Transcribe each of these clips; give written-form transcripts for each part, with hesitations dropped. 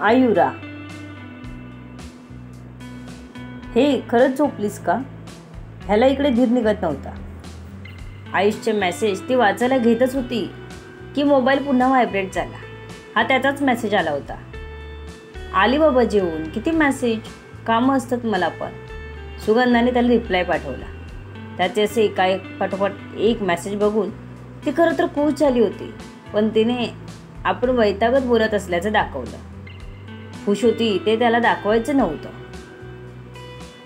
आयुरा, हे खरंच झोपलीस का? ह्याला इकडे धीर निघत नव्हता. आयुषचे मेसेज ती वाचायला घेतच होती की मोबाईल पुन्हा व्हायब्रेट झाला. हा त्याचाच मेसेज आला होता. आली बाबा जेवून, किती मेसेज, कामं असतात मला पण. सुगंधाने त्याला रिप्लाय पाठवला. त्याचे असे पाठोपाठ एक मेसेज बघून ती खरं तर खुश झाली होती, पण तिने आपण वैतागत बोलत असल्याचं दाखवलं. खुश होती ते त्याला दाखवायचं नव्हतं.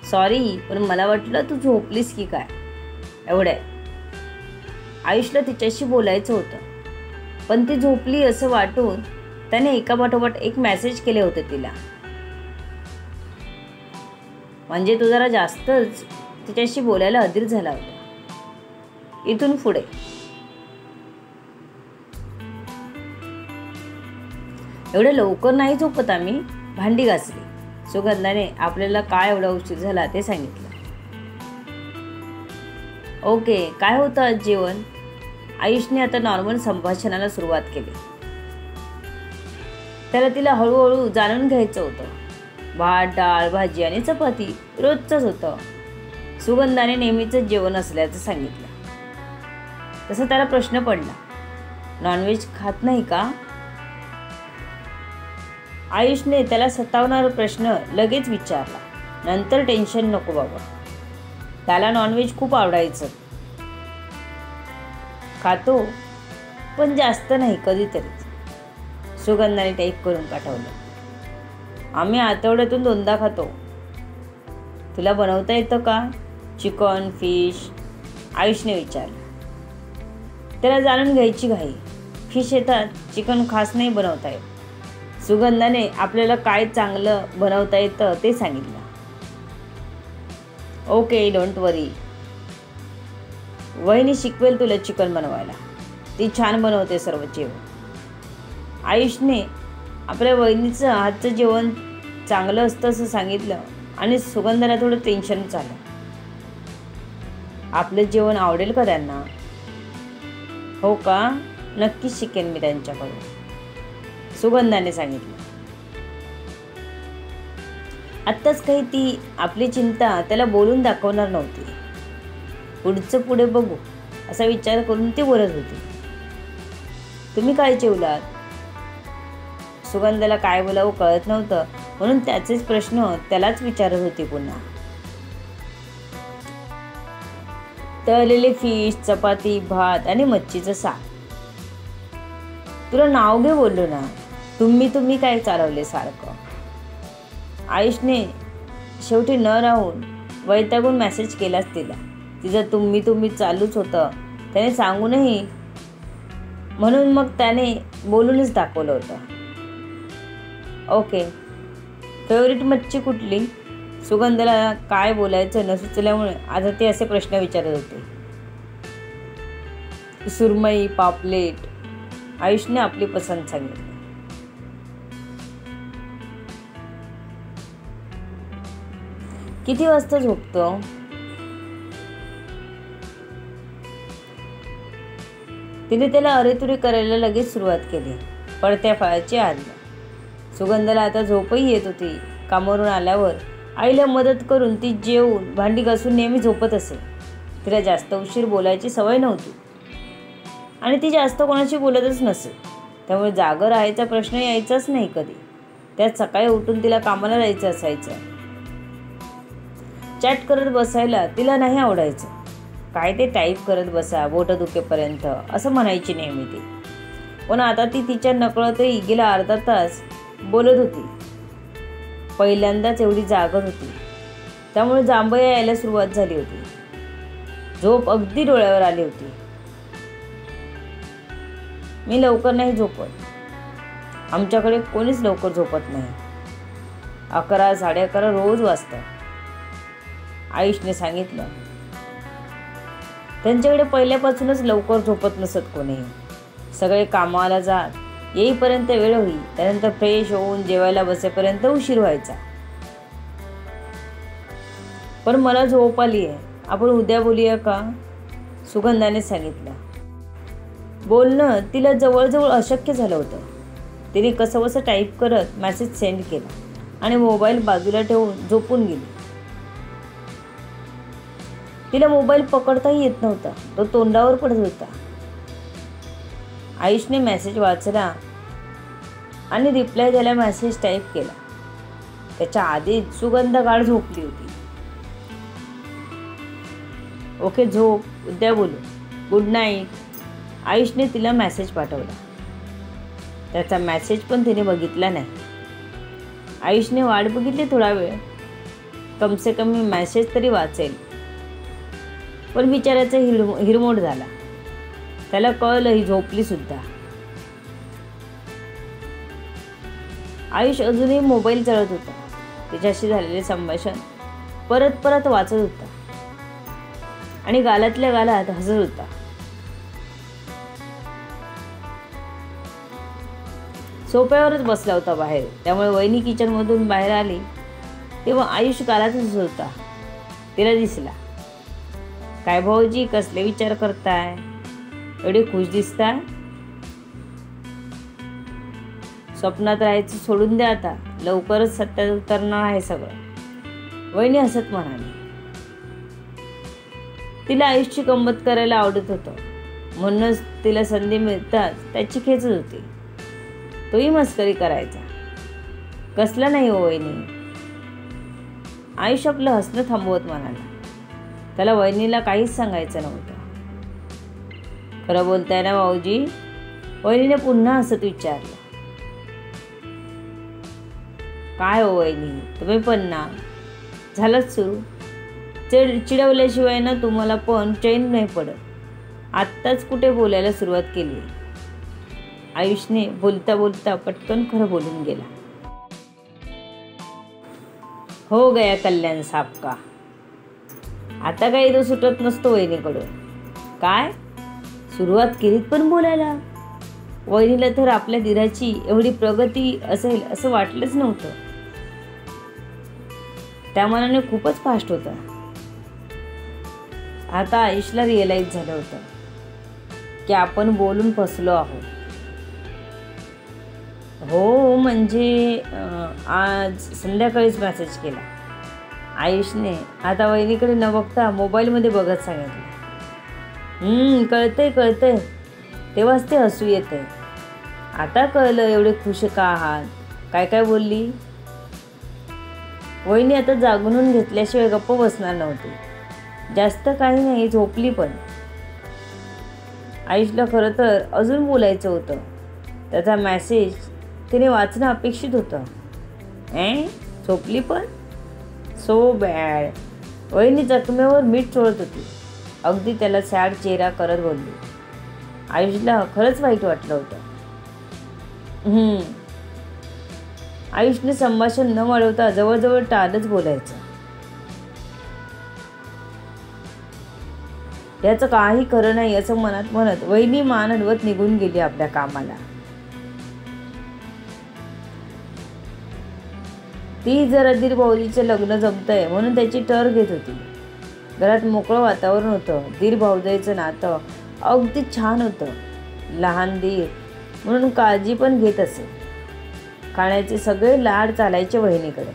सॉरी, पण मला वाटलं तू झोपलीस की काय. एवढ्या आयुषला तिच्याशी बोलायचं होतं, पण ती झोपली असं वाटून त्याने एकापाठोपाठ एक मेसेज केले होते तिला. म्हणजे तू जरा जास्तच तिच्याशी बोलायला अधीर झाला होता. इथून पुढे एवढं लवकर नाही झोपत आम्ही, भांडी घासली. सुगंधाने आपल्याला काय एवढा उशीर झाला ते सांगितलं. ओके, काय होतं आज जेवण? आयुषने आता नॉर्मल संभाषणाला सुरुवात केली. त्याला तिला हळूहळू जाणून घ्यायचं होतं. भात, डाळ, भाजी आणि चपाती रोजचंच होतं. सुगंधाने नेहमीचं जेवण असल्याचं सांगितलं. तसं त्याला प्रश्न पडला, नॉनव्हेज खात नाही का? आयुषने त्याला सतावणारा प्रश्न लगेच विचारला. नंतर टेन्शन नको बाबा. त्याला नॉनव्हेज खूप आवडायचं. खातो, पण जास्त नाही, कधीतरीच. सुगंधाने टाईप करून पाठवलं. आम्ही आठवड्यातून 2दा खातो. तुला बनवता येतं का? Chicken, fish? आयुषने विचारलं. त्याला जाणून घ्यायची घाई. फिश येतात, चिकन खास नाही बनवता येत. सुगंधाने आपल्याला काय चांगलं बनवता येतं ते सांगितलं. ओके, डोंट वरी. वहिनी शिकवेल तुला चिकन बनवायला. ती छान बनवते सर्व जेवण. आयुषने आपल्या वहिनीचं हातचं जेवण चांगलं असतं असं सांगितलं आणि सुगंधाला थोडं टेन्शनच आलं. आपलं जेवण आवडेल का त्यांना? हो का, नक्कीच शिकेन मी त्यांच्याकडून, सुगंधाने सांगितलं. आत्ताच काही ती आपली चिंता त्याला बोलून दाखवणार नव्हती. पुढचं पुढे बघू असा विचार करून ती बोलत होती. तुम्ही काय जेवलात? सुगंधाला काय बोलावं कळत नव्हतं, म्हणून त्याचेच प्रश्न त्यालाच विचारत होती पुन्हा. तळलेले फिश, चपाती, भात आणि मच्छीचं सार. तुला नाव घे बोललो ना. तुम्ही काय चालवले सारखं. आयुषने शेवटी न राहून वैतागून मेसेज केलाच तिला. तिचं तुम्ही चालूच होतं. त्याने सांगूनही, म्हणून मग त्याने बोलूनच दाखवलं होतं. ओके, फेवरेट मच्छी कुठली? सुगंधाला काय बोलायचं न सुचल्यामुळे आता ते असे प्रश्न विचारत होते. सुरमई, पापलेट. आयुषने आपली पसंत सांगितली. किती वाजता झोपतो? तिने त्याला अरेतुरे करायला लगेच सुरुवात केली. पडत्या फळाची आज्ञा. सुगंधाला आता झोपही येत होती. कामावरून आल्यावर आईला मदत करून ती जेवून भांडी घासून नेहमी झोपत असे. तिला जास्त उशीर बोलायची सवय नव्हती आणि ती जास्त कोणाशी बोलतच नसे. त्यामुळे जागर राहायचा प्रश्न यायचाच नाही कधी. त्यात सकाळी उठून तिला कामाला जायचं असायचं. चॅट करत बसायला तिला नाही आवडायचं. काय ते टाईप करत बसा बोटं दुखेपर्यंत असं म्हणायची नेहमी ती. पण आता ती तिच्या नकळतही गेला अर्धा तास बोलत होती. पहिल्यांदाच एवढी जागत होती, त्यामुळे जांभया यायला सुरुवात झाली होती. झोप अगदी डोळ्यावर आली होती. मी लवकर नाही झोपत. आमच्याकडे कोणीच लवकर झोपत नाही. 11, 11:30 रोज वाजतात, आयुषने सांगितलं. त्यांच्याकडे पहिल्यापासूनच लवकर झोपत नसत कोणी. सगळे कामाला जात येईपर्यंत वेळ होई. त्यानंतर फ्रेश होऊन जेवायला बसेपर्यंत उशीर व्हायचा. पण मला झोप आली आहे, आपण उद्या बोलूया का? सुगंधाने सांगितलं. बोलणं तिला जवळजवळ अशक्य झालं होतं. तिने कसंबसं टाईप करत मेसेज सेंड केला आणि मोबाईल बाजूला ठेवून झोपून गेली. तिला मोबाईल पकडताही येत नव्हता, तो तोंडावर पडत होता. आयुषने मेसेज वाचला आणि रिप्लाय द्यायला मेसेज टाईप केला. त्याच्या आधीच सुगंधा गाढ झोपली होती. ओके झोप, उद्या बोलू, गुड नाईट. आयुषने तिला मेसेज पाठवला. त्याचा मेसेज पण तिने बघितला नाही. आयुषने वाट बघितली थोडा वेळ, कमसे कम मी मेसेज तरी वाचेल. पण बिचाऱ्याचा हिरमोड झाला. त्याला कळलं ही झोपली सुद्धा. आयुष अजूनही मोबाईल चालत होता. तिच्याशी झालेले संभाषण परत परत वाचत होता आणि गालातल्या गालात हसत होता. सोफ्यावरच बसला होता बाहेर, त्यामुळे वहिनी किचनमधून बाहेर आली तेव्हा आयुष गालातच हसत होता. तिला दिसला. काय भाऊजी, कसले विचार करताय, एवढे खुश दिसताय? स्वप्नात राहायचं सोडून द्या आता, लवकरच सत्यात उतरणार आहे सगळं, वहिनी हसत म्हणाली. तिला आयुषची गंमत करायला आवडत होतं, म्हणूनच तिला संधी मिळताच त्याची खेचत होती. तोही मस्करी करायचा. कसला नाही हो वहिनी. आयुष आपलं हसणं थांबवत म्हणाला. त्याला वहिनीला काहीच सांगायचं नव्हतं. खरं बोलताय ना भाऊजी, वहिनीने पुन्हा हसत विचारलं. काय हो वहिनी, तुम्ही पण ना, झालंच सुरू. चिडवल्याशिवाय ना तुम्हाला पण चैन नाही पडत. आत्ताच कुठे बोलायला सुरुवात केली. आयुषने बोलता बोलता पटकन खरं बोलून गेला. हो गया कल्याण साहब का. आता काही तो सुटत नसतो वहिनीकडून. काय सुरुवात केलीत पण बोलायला. वहिनीला तर आपल्या दिराची एवढी प्रगती असेल असं वाटलंच नव्हतं. त्या मनाने खूपच फास्ट होता. आता आयुषला रिअलाइज झालं होतं की आपण बोलून फसलो आहोत. हो म्हणजे आज संध्याकाळीच मेसेज केला आयुषने. आता वहिनीकडे न बघता मोबाईलमध्ये बघत सांगितलं. कळतंय. तेव्हाच ते हसू येतंय. आता कळलं एवढे खुश का आहात. काय बोलली. वहिनी आता जागून घेतल्याशिवाय गप्प बसणार नव्हती. जास्त काही नाही, झोपली पण. आयुषला खरं तर अजून बोलायचं होतं. त्याचा मेसेज तिने वाचणं अपेक्षित होतं. झोपली पण. So bad. वहिनी जखमेवर मीठ चोळत होती. अगदी त्याला सॅड चेहरा करत बोलली. आयुषला खरंच वाईट वाटलं होतं. आयुषने संभाषण न वाढवता जवळजवळ टाळच बोलायचं. याचं काही खरं नाही असं मनात म्हणत वहिनी मान हलवत निघून गेली आपल्या कामाला. ती जरा दीर भाऊजीचं लग्न जमतंय म्हणून त्याची टर घेत होती. घरात मोकळं वातावरण होतं. दीर भाऊजाईचं नातं अगदी छान होतं. लहान दीर म्हणून काळजी पण घेत असे. खाण्याचे सगळे लाड चालायचे वहिनीकडे.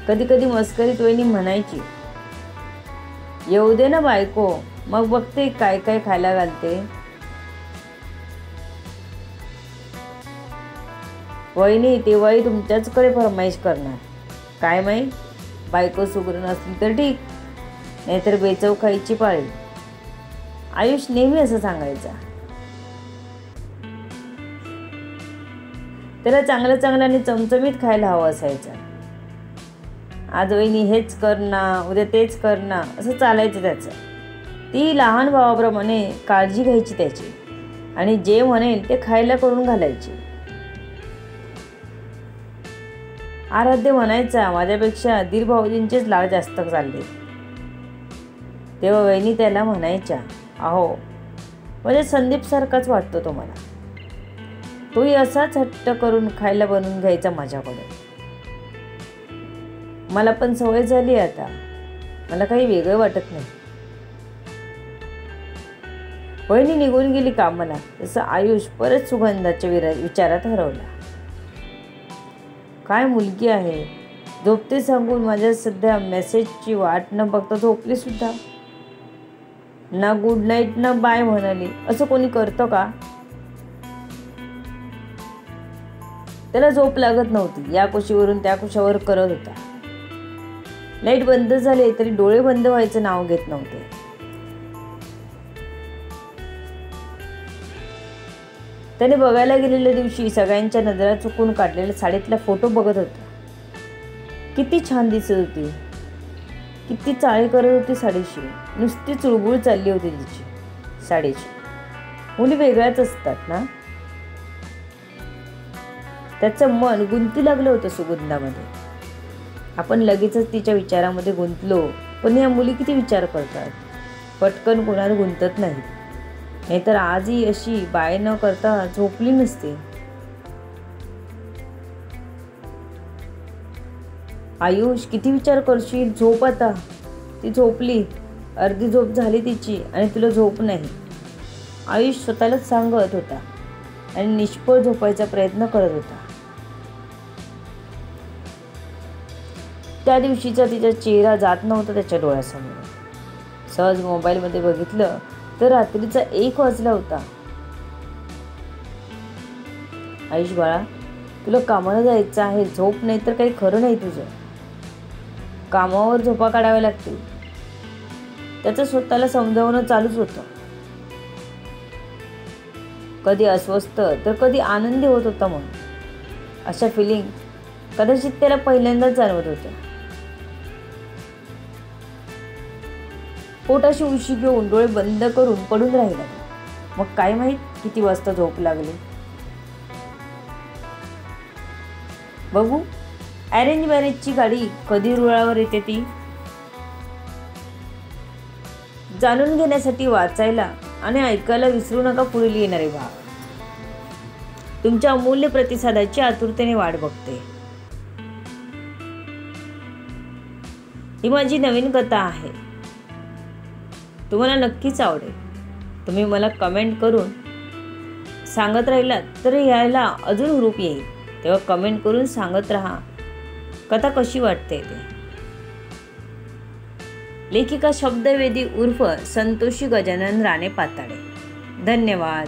कधी कधी मस्करीत वहिनी म्हणायची, येऊ दे ना बायको, मग बघते काय काय खायला घालते. वहिनी तेव्हाही तुमच्याचकडे फरमाईश करणार. काय माहीत, बायको सुगरण असली तर ठीक, नाहीतर बेचव खायची पाळी. आयुष नेहमी असं सांगायचा. त्याला चांगलं आणि चमचमीत खायला हवं असायचं. आज वहिनी हेच कर ना, उद्या तेच कर ना असं चालायचं त्याचं. ती लहान भावाप्रमाणे काळजी घ्यायची त्याची आणि जे म्हणेल ते खायला करून घालायची. आराध्य म्हणायचा, माझ्यापेक्षा दीर भाऊजींचेच लाड जास्त चालले. तेव्हा वहिनी त्याला म्हणायच्या, अहो म्हणजे संदीप सारखाच वाटतो तो मला. तोही असाच हट्ट करून खायला बनवून घ्यायचा माझ्याकडे. मला पण सवय झाली आता, मला काही वेगळं वाटत नाही. वहिनी निघून गेली कामाला तसं आयुष परत सुगंधाच्या विचारात हरवला. काय मुलगी आहे, झोपते सांगून माझ्या सध्या मेसेजची वाट न बघता झोपली सुद्धा. ना गुड नाईट ना बाय म्हणाली. असं कोणी करतं का? त्याला झोप लागत नव्हती. या कुशीवरून त्या कुशावर करत होता. लाईट बंद झाले तरी डोळे बंद व्हायचं नाव घेत नव्हते. त्याने बघायला गेलेल्या दिवशी सगळ्यांच्या नजरा चुकून काढलेल्या साडीतला फोटो बघत होता. किती छान दिसत होती, किती चाळी करत होती साडीशी. नुसती चुळबुळ चालली होती तिची साडीची. मुली वेगळ्याच असतात ना. त्याचं मन गुंतू लागलं होतं सुगंधामध्ये. आपण लगेचच तिच्या विचारामध्ये गुंतलो, पण या मुली किती विचार करतात. पटकन कोणाला गुंतत नाही. नाहीतर आजही अशी बाय न करता झोपली नसते. आयुष किती विचार करशील, झोप आता. ती झोपली, अर्धी झोप झाली तिची आणि तुला झोप नाही. आयुष स्वतःलाच सांगत होता आणि निष्फळ झोपायचा प्रयत्न करत होता. त्या दिवशीचा तिचा चेहरा जात नव्हता त्याच्या डोळ्यासमोर. सहज मोबाईलमध्ये बघितलं तर रात्रीचा 1 वाजला होता. आयुष बाळा, तुला कामाला जायचं आहे, झोप नाही तर काही खरं नाही तुझं. कामावर झोपा काढाव्या लागतील. त्याचं स्वतःला समजावणं चालूच होतं. कधी अस्वस्थ तर कधी आनंदी होत होता. म्हणून अशा फिलिंग कदाचित त्याला पहिल्यांदाच जाणवत होत्या. पोटाशी उशी घेऊन डोळे बंद करून पडून राहिला. मग काय माहित किती वाजता झोप लागली. बघू अरेंज मॅरेजची गाडी कधी रुळावर येते ती. जाणून घेण्यासाठी वाचायला आणि ऐकायला विसरू नका पुढील येणारे भाग. तुमच्या अमूल्य प्रतिसादाची आतुरतेने वाट बघते. ही माझी नवीन कथा आहे. तुम्हाला नक्कीच आवडेल. तुम्ही मला कमेंट करून सांगत राहिलात तर यायला अजून हुरूप येईल. तेव्हा कमेंट करून सांगत राहा कथा कशी वाटते ते. लेखिका शब्दवेदी उर्फ संतोषी गजानन राणे पाताडे. धन्यवाद.